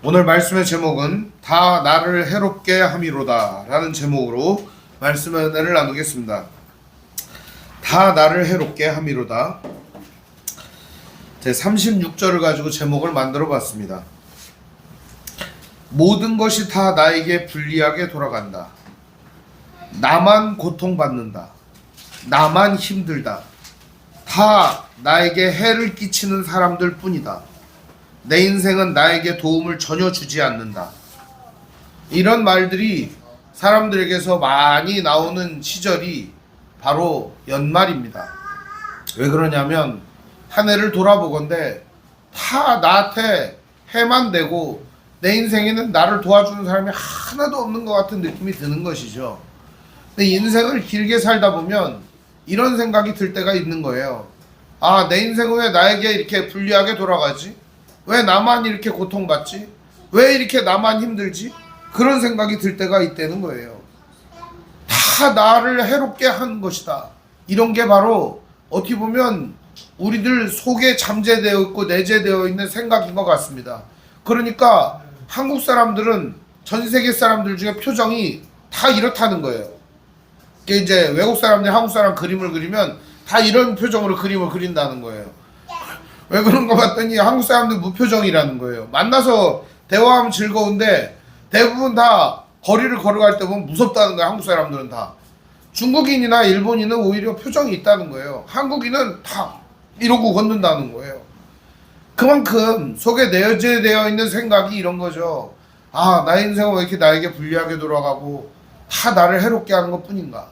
오늘 말씀의 제목은 다 나를 해롭게 함이로다 라는 제목으로 말씀의 은혜를 나누겠습니다. 다 나를 해롭게 함이로다. 제 36절을 가지고 제목을 만들어 봤습니다. 모든 것이 다 나에게 불리하게 돌아간다. 나만 고통받는다. 나만 힘들다. 다 나에게 해를 끼치는 사람들 뿐이다. 내 인생은 나에게 도움을 전혀 주지 않는다. 이런 말들이 사람들에게서 많이 나오는 시절이 바로 연말입니다. 왜 그러냐면 한 해를 돌아보건대 다 나한테 해만 되고 내 인생에는 나를 도와주는 사람이 하나도 없는 것 같은 느낌이 드는 것이죠. 근데 인생을 길게 살다 보면 이런 생각이 들 때가 있는 거예요. 아, 내 인생은 왜 나에게 이렇게 불리하게 돌아가지? 왜 나만 이렇게 고통받지? 왜 이렇게 나만 힘들지? 그런 생각이 들 때가 있다는 거예요. 다 나를 해롭게 한 것이다. 이런 게 바로 어떻게 보면 우리들 속에 잠재되어 있고 내재되어 있는 생각인 것 같습니다. 그러니까 한국 사람들은 전 세계 사람들 중에 표정이 다 이렇다는 거예요. 이제 외국 사람들이 한국 사람 그림을 그리면 다 이런 표정으로 그림을 그린다는 거예요. 왜 그런 거 봤더니 한국 사람들 무표정이라는 거예요. 만나서 대화하면 즐거운데 대부분 다 거리를 걸어갈 때 보면 무섭다는 거예요. 한국 사람들은 다. 중국인이나 일본인은 오히려 표정이 있다는 거예요. 한국인은 다 이러고 걷는다는 거예요. 그만큼 속에 내재되어 있는 생각이 이런 거죠. 아, 나의 인생은 왜 이렇게 나에게 불리하게 돌아가고 다 나를 해롭게 하는 것 뿐인가?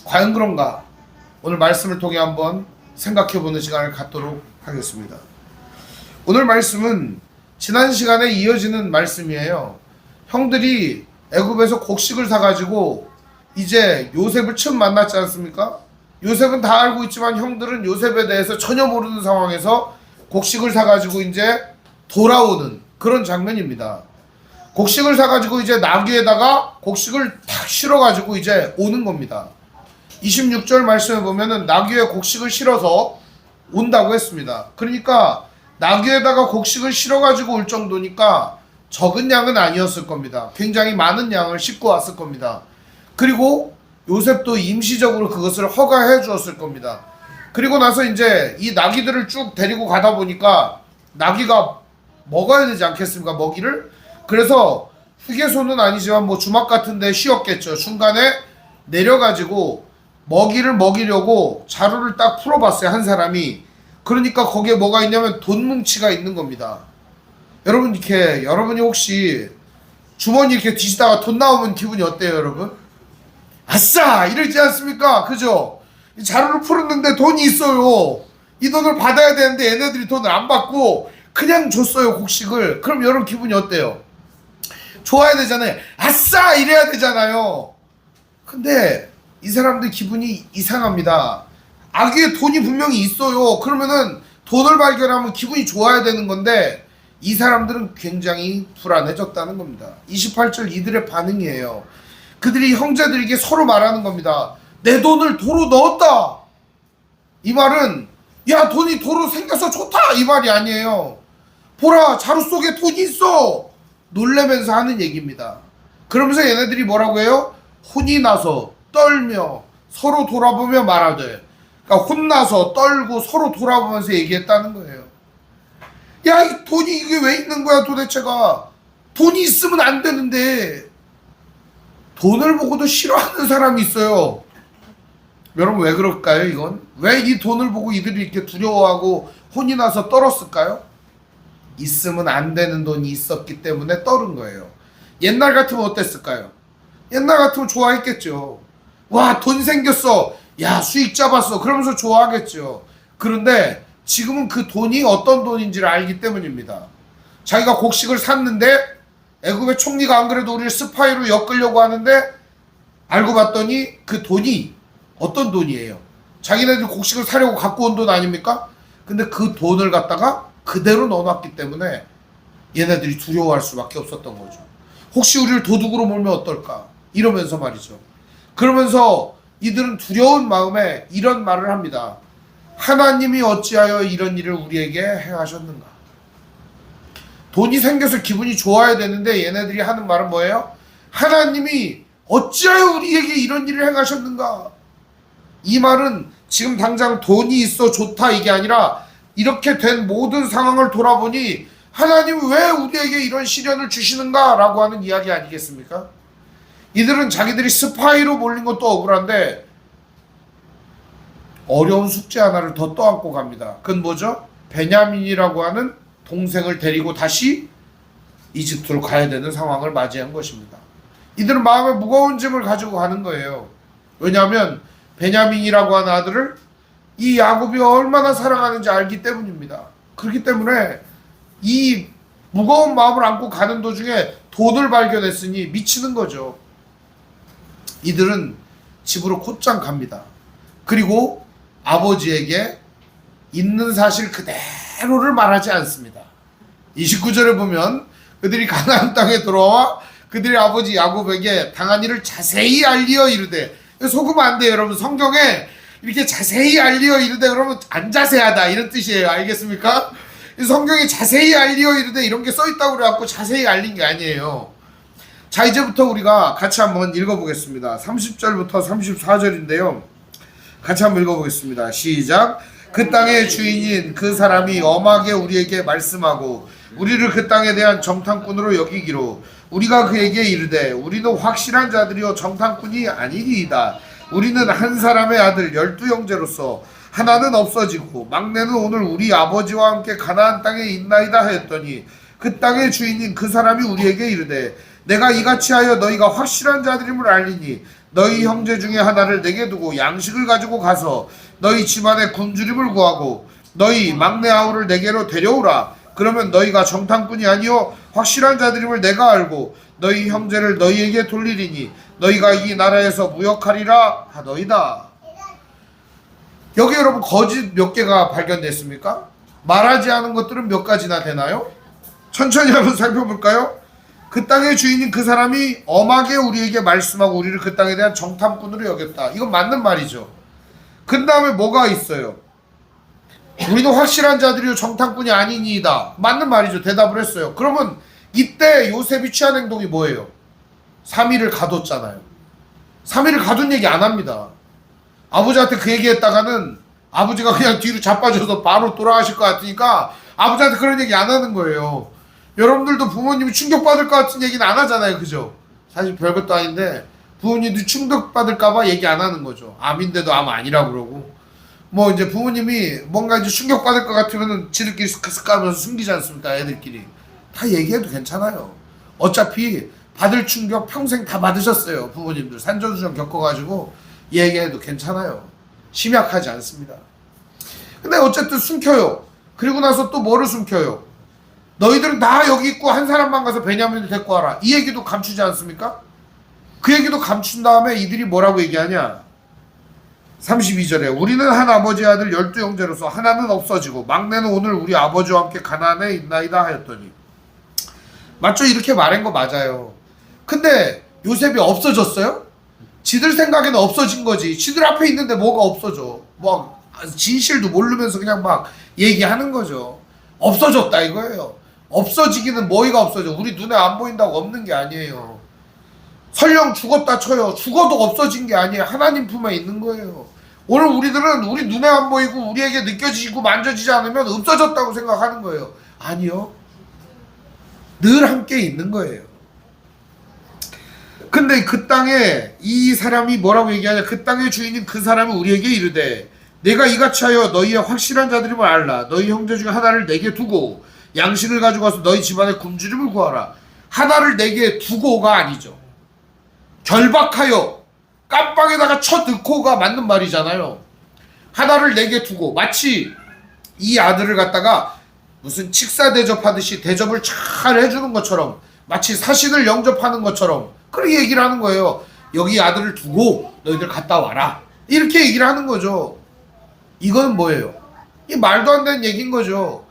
과연 그런가? 오늘 말씀을 통해 한번 생각해보는 시간을 갖도록 하겠습니다. 오늘 말씀은 지난 시간에 이어지는 말씀이에요. 형들이 애굽에서 곡식을 사가지고 이제 요셉을 처음 만났지 않습니까? 요셉은 다 알고 있지만 형들은 요셉에 대해서 전혀 모르는 상황에서 곡식을 사가지고 이제 돌아오는 그런 장면입니다. 곡식을 사가지고 이제 나귀에다가 곡식을 탁 실어가지고 이제 오는 겁니다. 26절 말씀에 보면은 나귀에 곡식을 실어서 온다고 했습니다. 그러니까 나귀에다가 곡식을 실어가지고 올 정도니까 적은 양은 아니었을 겁니다. 굉장히 많은 양을 싣고 왔을 겁니다. 그리고 요셉도 임시적으로 그것을 허가해 주었을 겁니다. 그리고 나서 이제 이 나귀들을 쭉 데리고 가다 보니까 나귀가 먹어야 되지 않겠습니까? 먹이를. 그래서 휴게소는 아니지만 뭐 주막 같은 데 쉬었겠죠. 중간에 내려가지고 먹이를 먹이려고 자루를 딱 풀어봤어요. 한 사람이. 그러니까 거기에 뭐가 있냐면 돈 뭉치가 있는 겁니다. 여러분, 이렇게 여러분이 혹시 주머니 이렇게 뒤지다가 돈 나오면 기분이 어때요, 여러분? 아싸! 이러지 않습니까? 그죠? 자루를 풀었는데 돈이 있어요. 이 돈을 받아야 되는데 얘네들이 돈을 안 받고 그냥 줬어요, 곡식을. 그럼 여러분 기분이 어때요? 좋아야 되잖아요. 아싸! 이래야 되잖아요. 근데 이 사람들 기분이 이상합니다. 아기에 돈이 분명히 있어요. 그러면은 돈을 발견하면 기분이 좋아야 되는 건데 이 사람들은 굉장히 불안해졌다는 겁니다. 28절 이들의 반응이에요. 그들이 형제들에게 서로 말하는 겁니다. 내 돈을 도로 넣었다. 이 말은 야, 돈이 도로 생겨서 좋다 이 말이 아니에요. 보라, 자루 속에 돈이 있어. 놀래면서 하는 얘기입니다. 그러면서 얘네들이 뭐라고 해요? 혼이 나서 떨며 서로 돌아보며 말하되, 그러니까 혼나서 떨고 서로 돌아보면서 얘기했다는 거예요. 야, 이 돈이 이게 왜 있는 거야 도대체가. 돈이 있으면 안 되는데. 돈을 보고도 싫어하는 사람이 있어요. 여러분, 왜 그럴까요? 이건 왜 이 돈을 보고 이들이 이렇게 두려워하고 혼이 나서 떨었을까요? 있으면 안 되는 돈이 있었기 때문에 떨은 거예요. 옛날 같으면 어땠을까요? 옛날 같으면 좋아했겠죠. 와, 돈 생겼어. 야, 수익 잡았어. 그러면서 좋아하겠죠. 그런데 지금은 그 돈이 어떤 돈인지를 알기 때문입니다. 자기가 곡식을 샀는데 애굽의 총리가 안 그래도 우리를 스파이로 엮으려고 하는데 알고 봤더니 그 돈이 어떤 돈이에요? 자기네들 곡식을 사려고 갖고 온 돈 아닙니까? 근데 그 돈을 갖다가 그대로 넣어놨기 때문에 얘네들이 두려워할 수밖에 없었던 거죠. 혹시 우리를 도둑으로 몰면 어떨까? 이러면서 말이죠. 그러면서 이들은 두려운 마음에 이런 말을 합니다. 하나님이 어찌하여 이런 일을 우리에게 행하셨는가? 돈이 생겨서 기분이 좋아야 되는데 얘네들이 하는 말은 뭐예요? 하나님이 어찌하여 우리에게 이런 일을 행하셨는가? 이 말은 지금 당장 돈이 있어 좋다 이게 아니라 이렇게 된 모든 상황을 돌아보니 하나님 왜 우리에게 이런 시련을 주시는가? 라고 하는 이야기 아니겠습니까? 이들은 자기들이 스파이로 몰린 것도 억울한데 어려운 숙제 하나를 더 떠안고 갑니다. 그건 뭐죠? 베냐민이라고 하는 동생을 데리고 다시 이집트로 가야 되는 상황을 맞이한 것입니다. 이들은 마음에 무거운 짐을 가지고 가는 거예요. 왜냐하면 베냐민이라고 하는 아들을 이 야곱이 얼마나 사랑하는지 알기 때문입니다. 그렇기 때문에 이 무거운 마음을 안고 가는 도중에 돈을 발견했으니 미치는 거죠. 이들은 집으로 곧장 갑니다. 그리고 아버지에게 있는 사실 그대로를 말하지 않습니다. 29절에 보면 그들이 가나안 땅에 들어와 그들의 아버지 야곱에게 당한 일을 자세히 알리어 이르되, 속으면 안 돼요 여러분. 성경에 이렇게 자세히 알리어 이르되 그러면 안 자세하다 이런 뜻이에요. 알겠습니까? 성경에 자세히 알리어 이르되 이런 게 써있다고 그래갖고 자세히 알린 게 아니에요. 자, 이제부터 우리가 같이 한번 읽어보겠습니다. 30절부터 34절인데요 같이 한번 읽어보겠습니다. 시작. 그 땅의 주인인 그 사람이 엄하게 우리에게 말씀하고 우리를 그 땅에 대한 정탐꾼으로 여기기로 우리가 그에게 이르되 우리는 확실한 자들이요 정탐꾼이 아니니이다. 우리는 한 사람의 아들 12형제로서 하나는 없어지고 막내는 오늘 우리 아버지와 함께 가나안 땅에 있나이다 하였더니 그 땅의 주인인 그 사람이 우리에게 이르되 내가 이같이 하여 너희가 확실한 자들임을 알리니 너희 형제 중에 하나를 내게 두고 양식을 가지고 가서 너희 집안에 굶주림을 구하고 너희 막내 아우를 내게로 데려오라. 그러면 너희가 정탐꾼이 아니요 확실한 자들임을 내가 알고 너희 형제를 너희에게 돌리리니 너희가 이 나라에서 무역하리라 하더이다. 여기 여러분 거짓 몇 개가 발견됐습니까? 말하지 않은 것들은 몇 가지나 되나요? 천천히 한번 살펴볼까요? 그 땅의 주인인 그 사람이 엄하게 우리에게 말씀하고 우리를 그 땅에 대한 정탐꾼으로 여겼다. 이건 맞는 말이죠. 그 다음에 뭐가 있어요? 우리는 확실한 자들이요 정탐꾼이 아니니이다. 맞는 말이죠. 대답을 했어요. 그러면 이때 요셉이 취한 행동이 뭐예요? 3일을 가뒀잖아요. 3일을 가둔 얘기 안 합니다. 아버지한테 그 얘기 했다가는 아버지가 그냥 뒤로 자빠져서 바로 돌아가실 것 같으니까 아버지한테 그런 얘기 안 하는 거예요. 여러분들도 부모님이 충격받을 것 같은 얘기는 안 하잖아요. 그죠? 사실 별것도 아닌데 부모님도 충격받을까봐 얘기 안 하는 거죠. 암인데도 암 아니라고 그러고 뭐 이제 부모님이 뭔가 이제 충격받을 것 같으면은 지들끼리 스크스크 하면서 숨기지 않습니까? 애들끼리 다 얘기해도 괜찮아요. 어차피 받을 충격 평생 다 받으셨어요. 부모님들 산전수전 겪어가지고 얘기해도 괜찮아요. 심약하지 않습니다. 근데 어쨌든 숨겨요. 그리고 나서 또 뭐를 숨겨요? 너희들은 다 여기 있고 한 사람만 가서 베냐민을 데리고 와라. 이 얘기도 감추지 않습니까? 그 얘기도 감춘 다음에 이들이 뭐라고 얘기하냐? 32절에 우리는 한 아버지의 아들 12형제로서 하나는 없어지고 막내는 오늘 우리 아버지와 함께 가나안에 있나이다 하였더니, 맞죠? 이렇게 말한 거 맞아요. 근데 요셉이 없어졌어요? 지들 생각에는 없어진 거지. 지들 앞에 있는데 뭐가 없어져. 뭐 진실도 모르면서 그냥 막 얘기하는 거죠. 없어졌다 이거예요. 없어지기는 뭐가 없어져. 우리 눈에 안 보인다고 없는 게 아니에요. 설령 죽었다 쳐요. 죽어도 없어진 게 아니에요. 하나님 품에 있는 거예요. 오늘 우리들은 우리 눈에 안 보이고 우리에게 느껴지고 만져지지 않으면 없어졌다고 생각하는 거예요. 아니요. 늘 함께 있는 거예요. 근데 그 땅에 이 사람이 뭐라고 얘기하냐? 그 땅의 주인인 그 사람이 우리에게 이르되 내가 이같이 하여 너희의 확실한 자들임을 알라. 너희 형제 중에 하나를 내게 두고 양식을 가지고 와서 너희 집안에 굶주림을 구하라. 하나를 내게 두고가 아니죠. 결박하여 깜빵에다가 쳐넣고가 맞는 말이잖아요. 하나를 내게 두고 마치 이 아들을 갖다가 무슨 식사 대접하듯이 대접을 잘 해주는 것처럼 마치 사신을 영접하는 것처럼 그렇게 얘기를 하는 거예요. 여기 아들을 두고 너희들 갔다 와라. 이렇게 얘기를 하는 거죠. 이건 뭐예요? 이 말도 안 되는 얘기인 거죠.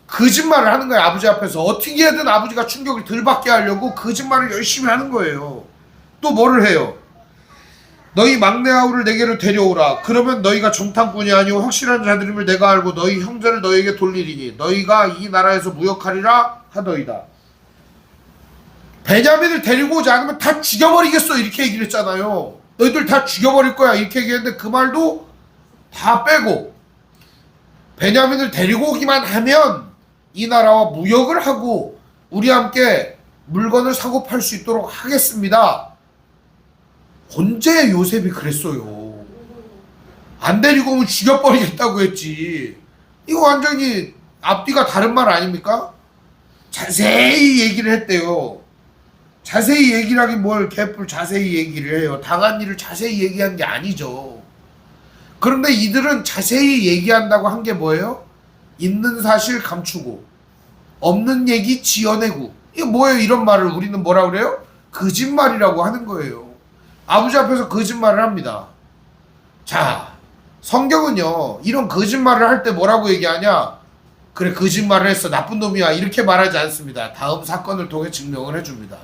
거짓말을 하는 거예요. 아버지 앞에서 어떻게든 아버지가 충격을 덜 받게 하려고 거짓말을 열심히 하는 거예요. 또 뭐를 해요? 너희 막내 아우를 내게로 데려오라. 그러면 너희가 정탐꾼이 아니오 확실한 자들임을 내가 알고 너희 형제를 너희에게 돌리리니 너희가 이 나라에서 무역하리라 하더이다. 베냐민을 데리고 오지 않으면 다 죽여버리겠어 이렇게 얘기를 했잖아요. 너희들 다 죽여버릴 거야 이렇게 얘기했는데 그 말도 다 빼고 베냐민을 데리고 오기만 하면 이 나라와 무역을 하고 우리 함께 물건을 사고 팔 수 있도록 하겠습니다. 언제 요셉이 그랬어요? 안 데리고 오면 죽여버리겠다고 했지. 이거 완전히 앞뒤가 다른 말 아닙니까? 자세히 얘기를 했대요. 자세히 얘기를 하긴 뭘 개뿔 자세히 얘기를 해요. 당한 일을 자세히 얘기한 게 아니죠. 그런데 이들은 자세히 얘기한다고 한 게 뭐예요? 있는 사실 감추고 없는 얘기 지어내고. 이거 뭐예요? 이런 말을 우리는 뭐라 그래요? 거짓말이라고 하는 거예요. 아버지 앞에서 거짓말을 합니다. 자, 성경은요 이런 거짓말을 할 때 뭐라고 얘기하냐? 그래 거짓말을 했어 나쁜 놈이야 이렇게 말하지 않습니다. 다음 사건을 통해 증명을 해줍니다.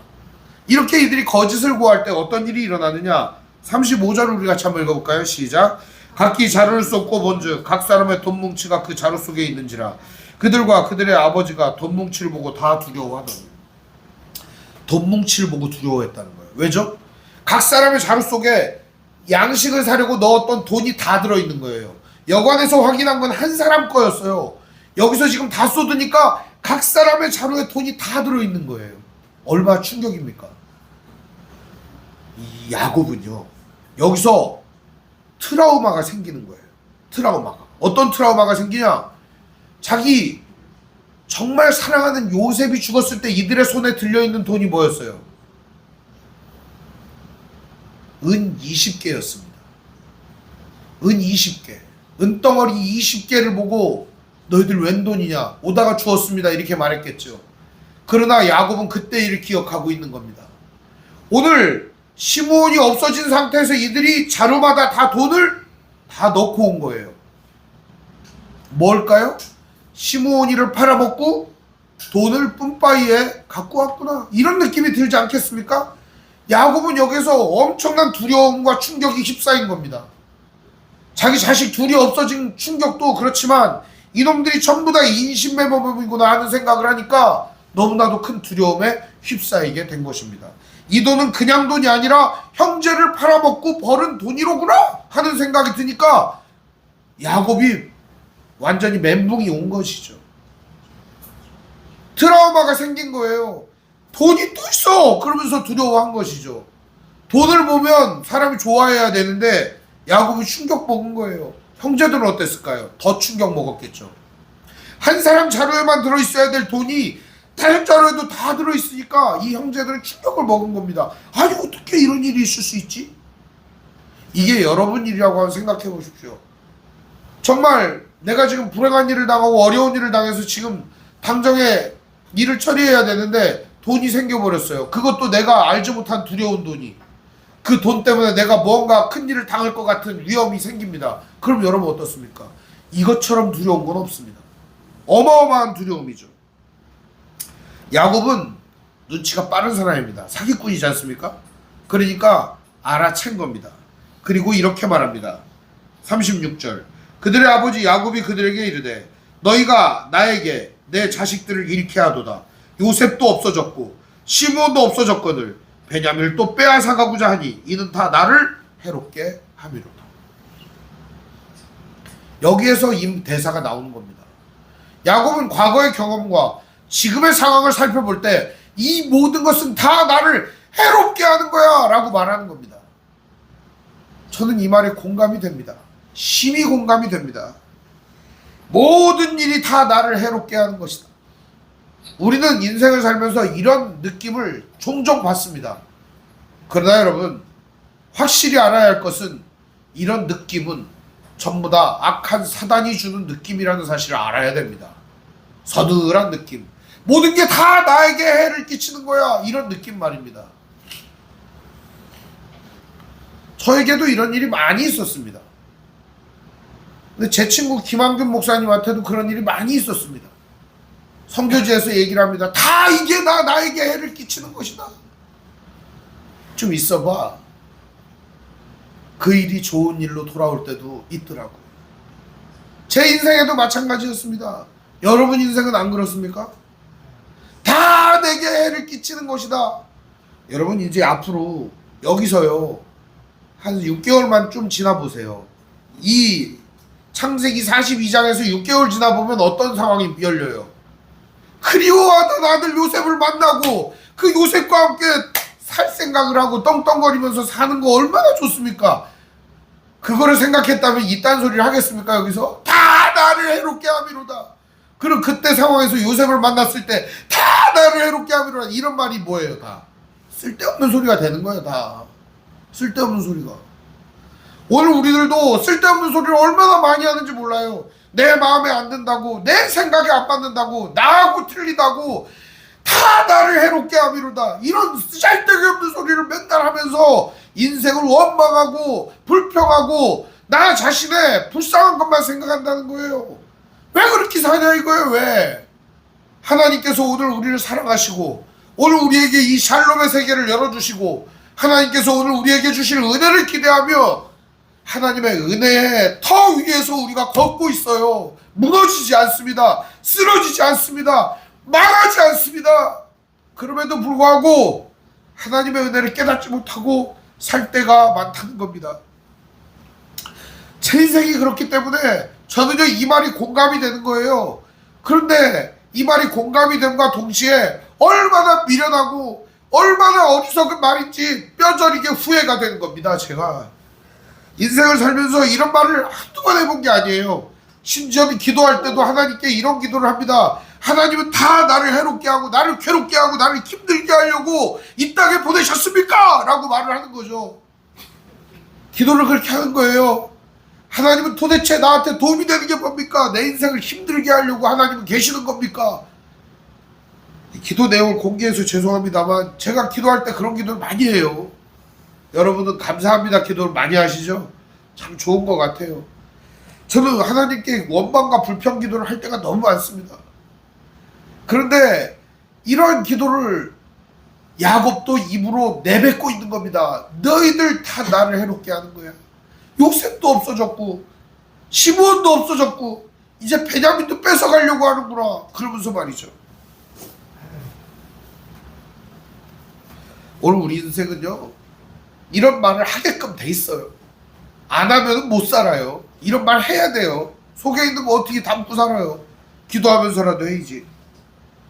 이렇게 이들이 거짓을 구할 때 어떤 일이 일어나느냐? 35절을 우리 같이 한번 읽어볼까요? 시작. 각기 자루를 쏟고 본즉 각 사람의 돈 뭉치가 그 자루 속에 있는지라 그들과 그들의 아버지가 돈 뭉치를 보고 다 두려워하더니. 돈 뭉치를 보고 두려워했다는 거예요. 왜죠? 각 사람의 자루 속에 양식을 사려고 넣었던 돈이 다 들어있는 거예요. 여관에서 확인한 건 한 사람 거였어요. 여기서 지금 다 쏟으니까 각 사람의 자루에 돈이 다 들어있는 거예요. 얼마나 충격입니까? 이 야곱은요 여기서 트라우마가 생기는 거예요. 트라우마가. 어떤 트라우마가 생기냐? 자기 정말 사랑하는 요셉이 죽었을 때 이들의 손에 들려있는 돈이 뭐였어요? 은 20개였습니다. 은 20개. 은덩어리 20개를 보고 너희들 웬 돈이냐? 오다가 주었습니다. 이렇게 말했겠죠. 그러나 야곱은 그때 일을 기억하고 있는 겁니다. 오늘 시므온이 없어진 상태에서 이들이 자루마다 다 돈을 다 넣고 온 거예요. 뭘까요? 시므온이를 팔아먹고 돈을 뿜빠이에 갖고 왔구나. 이런 느낌이 들지 않겠습니까? 야곱은 여기서 엄청난 두려움과 충격이 휩싸인 겁니다. 자기 자식 둘이 없어진 충격도 그렇지만 이놈들이 전부 다 인신매매범이구나 하는 생각을 하니까 너무나도 큰 두려움에 휩싸이게 된 것입니다. 이 돈은 그냥 돈이 아니라 형제를 팔아먹고 벌은 돈이로구나 하는 생각이 드니까 야곱이 완전히 멘붕이 온 것이죠. 트라우마가 생긴 거예요. 돈이 또 있어 그러면서 두려워한 것이죠. 돈을 보면 사람이 좋아해야 되는데 야곱이 충격 먹은 거예요. 형제들은 어땠을까요? 더 충격 먹었겠죠. 한 사람 자루에만 들어있어야 될 돈이 다른 자루에도 다 들어있으니까 이 형제들은 충격을 먹은 겁니다. 아니 어떻게 이런 일이 있을 수 있지? 이게 여러분 일이라고 한번 생각해 보십시오. 정말 내가 지금 불행한 일을 당하고 어려운 일을 당해서 지금 당장에 일을 처리해야 되는데 돈이 생겨버렸어요. 그것도 내가 알지 못한 두려운 돈이. 그 돈 때문에 내가 뭔가 큰 일을 당할 것 같은 위험이 생깁니다. 그럼 여러분 어떻습니까? 이것처럼 두려운 건 없습니다. 어마어마한 두려움이죠. 야곱은 눈치가 빠른 사람입니다. 사기꾼이지 않습니까? 그러니까 알아챈 겁니다. 그리고 이렇게 말합니다. 36절. 그들의 아버지 야곱이 그들에게 이르되 너희가 나에게 내 자식들을 잃게 하도다. 요셉도 없어졌고 시므온도 없어졌거늘 베냐민을 또 빼앗아가고자 하니 이는 다 나를 해롭게 함이로다. 여기에서 이 대사가 나오는 겁니다. 야곱은 과거의 경험과 지금의 상황을 살펴볼 때 이 모든 것은 다 나를 해롭게 하는 거야 라고 말하는 겁니다. 저는 이 말에 공감이 됩니다. 심히 공감이 됩니다. 모든 일이 다 나를 해롭게 하는 것이다. 우리는 인생을 살면서 이런 느낌을 종종 받습니다. 그러나 여러분 확실히 알아야 할 것은 이런 느낌은 전부 다 악한 사단이 주는 느낌이라는 사실을 알아야 됩니다. 서늘한 느낌. 모든 게 다 나에게 해를 끼치는 거야. 이런 느낌 말입니다. 저에게도 이런 일이 많이 있었습니다. 근데 제 친구 김한균 목사님한테도 그런 일이 많이 있었습니다. 선교지에서 얘기를 합니다. 다 이게 나에게 해를 끼치는 것이다. 좀 있어봐. 그 일이 좋은 일로 돌아올 때도 있더라고요. 제 인생에도 마찬가지였습니다. 여러분 인생은 안 그렇습니까? 다 내게 해를 끼치는 것이다. 여러분 이제 앞으로 여기서요 한 6개월만 좀 지나보세요. 이 창세기 42장에서 6개월 지나보면 어떤 상황이 열려요. 그리워하던 아들 요셉을 만나고 그 요셉과 함께 살 생각을 하고 떵떵거리면서 사는 거 얼마나 좋습니까? 그거를 생각했다면 이딴 소리를 하겠습니까? 여기서 다 나를 해롭게 함이로다. 그럼 그때 상황에서 요셉을 만났을 때 다 나를 해롭게 함이로다. 이런 말이 뭐예요? 다 쓸데없는 소리가 되는 거예요. 다 쓸데없는 소리가. 오늘 우리들도 쓸데없는 소리를 얼마나 많이 하는지 몰라요. 내 마음에 안 든다고, 내 생각에 안 맞는다고, 나하고 틀리다고, 다 나를 해롭게 함이로다. 이런 쓸데없는 소리를 맨날 하면서 인생을 원망하고 불평하고 나 자신의 불쌍한 것만 생각한다는 거예요. 왜 그렇게 사냐 이거예요. 왜? 하나님께서 오늘 우리를 사랑하시고 오늘 우리에게 이 샬롬의 세계를 열어주시고 하나님께서 오늘 우리에게 주실 은혜를 기대하며 하나님의 은혜의 터 위에서 우리가 걷고 있어요. 무너지지 않습니다. 쓰러지지 않습니다. 망하지 않습니다. 그럼에도 불구하고 하나님의 은혜를 깨닫지 못하고 살 때가 많다는 겁니다. 제 인생이 그렇기 때문에 저는요 이 말이 공감이 되는 거예요. 그런데 이 말이 공감이 됨과 동시에 얼마나 미련하고 얼마나 어리석은 말인지 뼈저리게 후회가 되는 겁니다. 제가 인생을 살면서 이런 말을 한두 번 해본 게 아니에요. 심지어는 기도할 때도 하나님께 이런 기도를 합니다. 하나님은 다 나를 해롭게 하고 나를 괴롭게 하고 나를 힘들게 하려고 이 땅에 보내셨습니까? 라고 말을 하는 거죠. 기도를 그렇게 하는 거예요. 하나님은 도대체 나한테 도움이 되는 게 뭡니까? 내 인생을 힘들게 하려고 하나님은 계시는 겁니까? 기도 내용을 공개해서 죄송합니다만 제가 기도할 때 그런 기도를 많이 해요. 여러분은 감사합니다 기도를 많이 하시죠? 참 좋은 것 같아요. 저는 하나님께 원망과 불평 기도를 할 때가 너무 많습니다. 그런데 이런 기도를 야곱도 입으로 내뱉고 있는 겁니다. 너희들 다 나를 해롭게 하는 거야. 요셉도 없어졌고 시므온도 없어졌고 이제 베냐민도 뺏어가려고 하는구나. 그러면서 말이죠. 오늘 우리 인생은요 이런 말을 하게끔 돼 있어요. 안 하면 못 살아요. 이런 말 해야 돼요. 속에 있는 거 어떻게 담고 살아요. 기도하면서라도 해야지.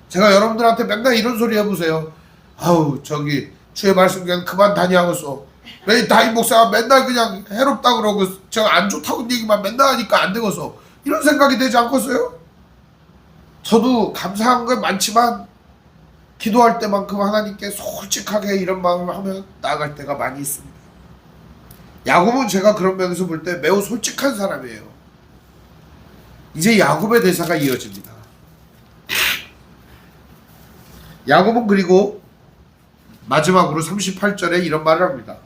제가 여러분들한테 맨날 이런 소리 해보세요. 아우 저기 주의 말씀 그냥 그만 다니하고서 왜 다임 목사가 맨날 그냥 해롭다 그러고 저 안 좋다고 얘기만 맨날 하니까 안 되고서 이런 생각이 되지 않겠어요? 저도 감사한 건 많지만 기도할 때만큼 하나님께 솔직하게 이런 마음을 하면 나아갈 때가 많이 있습니다. 야곱은 제가 그런 면에서 볼 때 매우 솔직한 사람이에요. 이제 야곱의 대사가 이어집니다. 야곱은 그리고 마지막으로 38절에 이런 말을 합니다.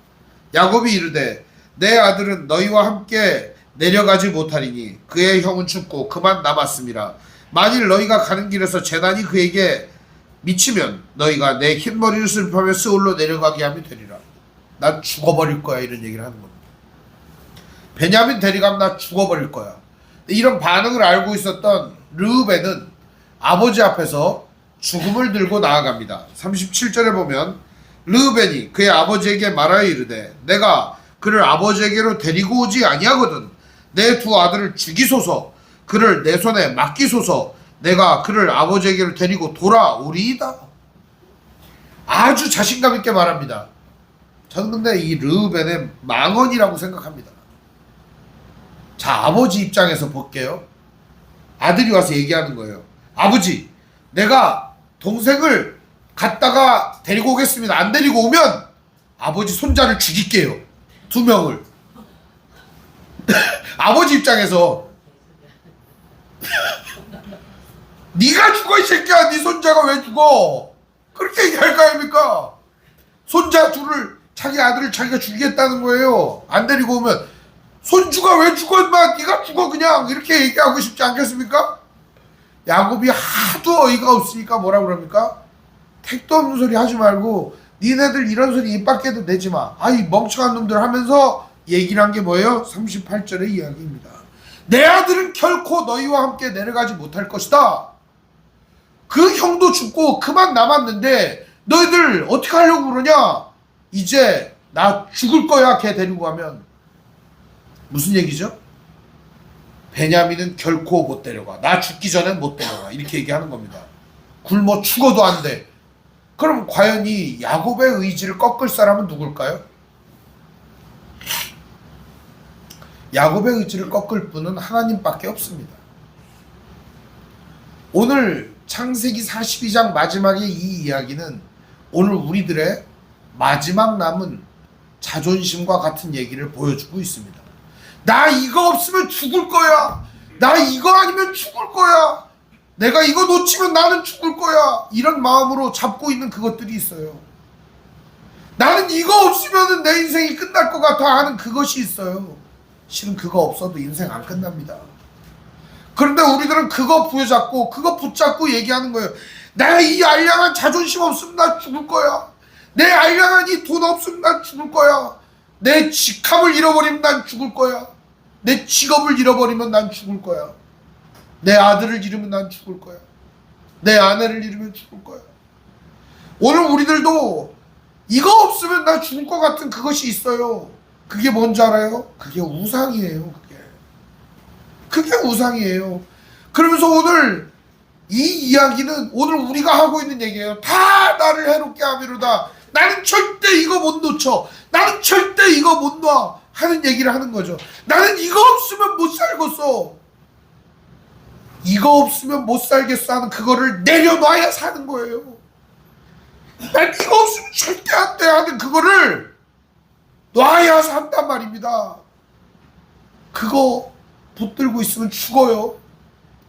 야곱이 이르되 내 아들은 너희와 함께 내려가지 못하리니 그의 형은 죽고 그만 남았음이라. 만일 너희가 가는 길에서 재난이 그에게 미치면 너희가 내 흰머리를 슬퍼하며 스올로 내려가게 하면 되리라. 난 죽어버릴 거야 이런 얘기를 하는 겁니다. 베냐민 데리가면 나 죽어버릴 거야. 이런 반응을 알고 있었던 르우벤은 아버지 앞에서 죽음을 들고 나아갑니다. 37절에 보면 르우벤이 그의 아버지에게 말하여 이르되 내가 그를 아버지에게로 데리고 오지 아니하거든 내 두 아들을 죽이소서 그를 내 손에 맡기소서 내가 그를 아버지에게로 데리고 돌아오리이다. 아주 자신감 있게 말합니다. 저는 근데 이 르우벤의 망언이라고 생각합니다. 자, 아버지 입장에서 볼게요. 아들이 와서 얘기하는 거예요. 아버지, 내가 동생을 갔다가 데리고 오겠습니다. 안 데리고 오면 아버지 손자를 죽일게요. 2명을. 아버지 입장에서 네가 죽어 이 새끼야. 네 손자가 왜 죽어? 그렇게 얘기할 거 아닙니까? 손자 둘을 자기 아들을 자기가 죽이겠다는 거예요. 안 데리고 오면 손주가 왜 죽어 임마. 네가 죽어 그냥. 이렇게 얘기하고 싶지 않겠습니까? 야곱이 하도 어이가 없으니까 뭐라 그럽니까? 택도 없는 소리 하지 말고 니네들 이런 소리 입 밖에도 내지 마. 아이 멍청한 놈들 하면서 얘기를 한 게 뭐예요? 38절의 이야기입니다. 내 아들은 결코 너희와 함께 내려가지 못할 것이다. 그 형도 죽고 그만 남았는데 너희들 어떻게 하려고 그러냐? 이제 나 죽을 거야 걔 데리고 가면. 무슨 얘기죠? 베냐민은 결코 못 데려가. 나 죽기 전엔 못 데려가. 이렇게 얘기하는 겁니다. 굶어 죽어도 안 돼. 그럼 과연 이 야곱의 의지를 꺾을 사람은 누굴까요? 야곱의 의지를 꺾을 분은 하나님밖에 없습니다. 오늘 창세기 42장 마지막의 이 이야기는 오늘 우리들의 마지막 남은 자존심과 같은 얘기를 보여주고 있습니다. 나 이거 없으면 죽을 거야. 나 이거 아니면 죽을 거야. 내가 이거 놓치면 나는 죽을 거야. 이런 마음으로 잡고 있는 그것들이 있어요. 나는 이거 없으면 내 인생이 끝날 것 같아 하는 그것이 있어요. 실은 그거 없어도 인생 안 끝납니다. 그런데 우리들은 그거 부여잡고 그거 붙잡고 얘기하는 거예요. 나 이 알량한 자존심 없으면 나 죽을 거야. 내 알량한 이 돈 없으면 난 죽을 거야. 내 직함을 잃어버리면 난 죽을 거야. 내 직업을 잃어버리면 난 죽을 거야. 내 아들을 잃으면 난 죽을 거야. 내 아내를 잃으면 죽을 거야. 오늘 우리들도 이거 없으면 나 죽을 것 같은 그것이 있어요. 그게 뭔지 알아요? 그게 우상이에요. 그게 우상이에요. 그러면서 오늘 이 이야기는 오늘 우리가 하고 있는 얘기예요. 다 나를 해롭게 하미로다. 나는 절대 이거 못 놓쳐. 나는 절대 이거 못 놔. 하는 얘기를 하는 거죠. 나는 이거 없으면 못 살겠어. 이거 없으면 못 살겠어 하는 그거를 내려놔야 사는 거예요. 난 이거 없으면 절대 안 돼 하는 그거를 놔야 산단 말입니다. 그거 붙들고 있으면 죽어요.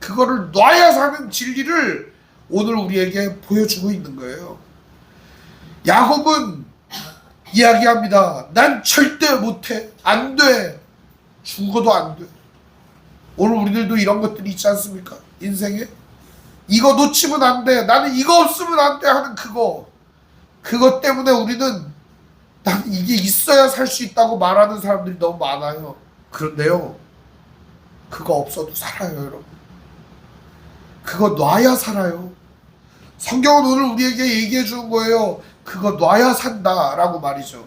그거를 놔야 사는 진리를 오늘 우리에게 보여주고 있는 거예요. 야곱은 이야기합니다. 난 절대 못해. 안 돼. 죽어도 안 돼. 오늘 우리들도 이런 것들이 있지 않습니까? 인생에 이거 놓치면 안 돼. 나는 이거 없으면 안 돼 하는 그것 때문에 우리는 나는 이게 있어야 살 수 있다고 말하는 사람들이 너무 많아요. 그런데요, 그거 없어도 살아요, 여러분. 그거 놔야 살아요. 성경은 오늘 우리에게 얘기해 주는 거예요. 그거 놔야 산다라고 말이죠.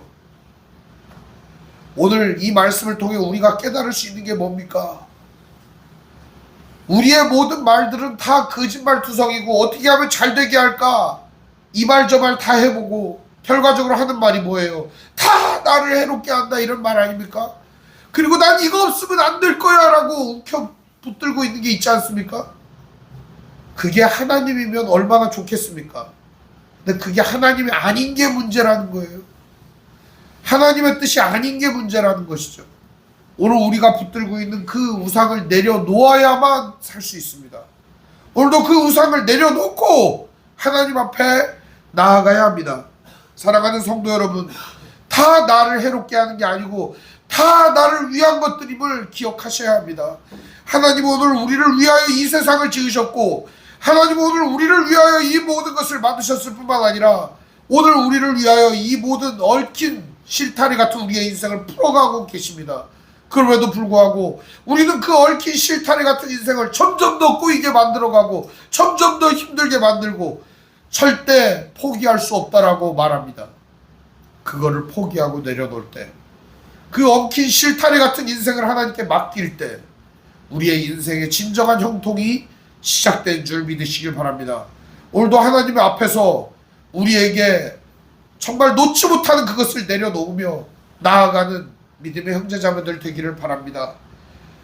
오늘 이 말씀을 통해 우리가 깨달을 수 있는 게 뭡니까? 우리의 모든 말들은 다 거짓말투성이고 어떻게 하면 잘 되게 할까? 이 말 저 말 다 해보고 결과적으로 하는 말이 뭐예요? 다 나를 해롭게 한다 이런 말 아닙니까? 그리고 난 이거 없으면 안 될 거야 라고 움켜 붙들고 있는 게 있지 않습니까? 그게 하나님이면 얼마나 좋겠습니까? 근데 그게 하나님이 아닌 게 문제라는 거예요. 하나님의 뜻이 아닌 게 문제라는 것이죠. 오늘 우리가 붙들고 있는 그 우상을 내려놓아야만 살 수 있습니다. 오늘도 그 우상을 내려놓고 하나님 앞에 나아가야 합니다. 사랑하는 성도 여러분, 다 나를 해롭게 하는 게 아니고 다 나를 위한 것들임을 기억하셔야 합니다. 하나님 오늘 우리를 위하여 이 세상을 지으셨고 하나님 오늘 우리를 위하여 이 모든 것을 만드셨을 뿐만 아니라 오늘 우리를 위하여 이 모든 얽힌 실타래 같은 우리의 인생을 풀어가고 계십니다. 그럼에도 불구하고 우리는 그 얽힌 실타래 같은 인생을 점점 더 꼬이게 만들어가고 점점 더 힘들게 만들고 절대 포기할 수 없다라고 말합니다. 그거를 포기하고 내려놓을 때, 그 엉킨 실타래 같은 인생을 하나님께 맡길 때 우리의 인생의 진정한 형통이 시작된 줄 믿으시길 바랍니다. 오늘도 하나님의 앞에서 우리에게 정말 놓지 못하는 그것을 내려놓으며 나아가는 믿음의 형제자매들 되기를 바랍니다.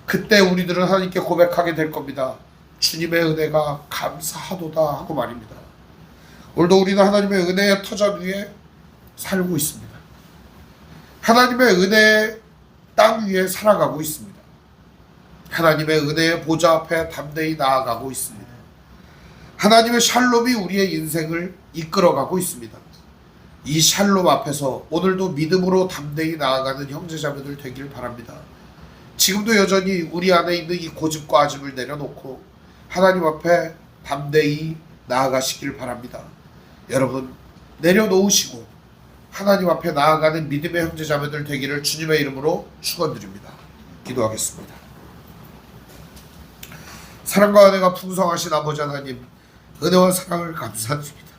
그때 우리들은 하나님께 고백하게 될 겁니다. 주님의 은혜가 감사하도다 하고 말입니다. 오늘도 우리는 하나님의 은혜의 터전 위에 살고 있습니다. 하나님의 은혜의 땅 위에 살아가고 있습니다. 하나님의 은혜의 보좌 앞에 담대히 나아가고 있습니다. 하나님의 샬롬이 우리의 인생을 이끌어가고 있습니다. 이 샬롬 앞에서 오늘도 믿음으로 담대히 나아가는 형제자매들 되길 바랍니다. 지금도 여전히 우리 안에 있는 이 고집과 아집을 내려놓고 하나님 앞에 담대히 나아가시길 바랍니다. 여러분, 내려놓으시고 하나님 앞에 나아가는 믿음의 형제자매들 되기를 주님의 이름으로 축원드립니다. 기도하겠습니다. 사랑과 은혜가 풍성하신 아버지 하나님, 은혜와 사랑을 감사드립니다.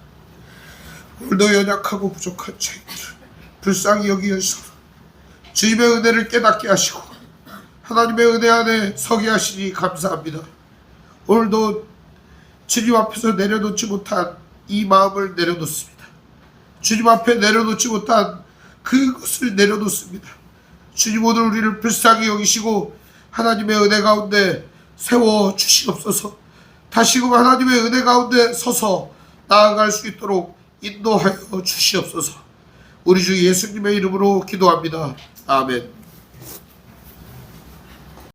오늘도 연약하고 부족한 저희들 불쌍히 여기셔서 주님의 은혜를 깨닫게 하시고 하나님의 은혜 안에 서게 하시니 감사합니다. 오늘도 주님 앞에서 내려놓지 못한 이 마음을 내려놓습니다. 주님 앞에 내려놓지 못한 그것을 내려놓습니다. 주님 오늘 우리를 불쌍히 여기시고 하나님의 은혜 가운데 세워 주시옵소서. 다시금 하나님의 은혜 가운데 서서 나아갈 수 있도록 인도하여 주시옵소서. 우리 주 예수님의 이름으로 기도합니다. 아멘.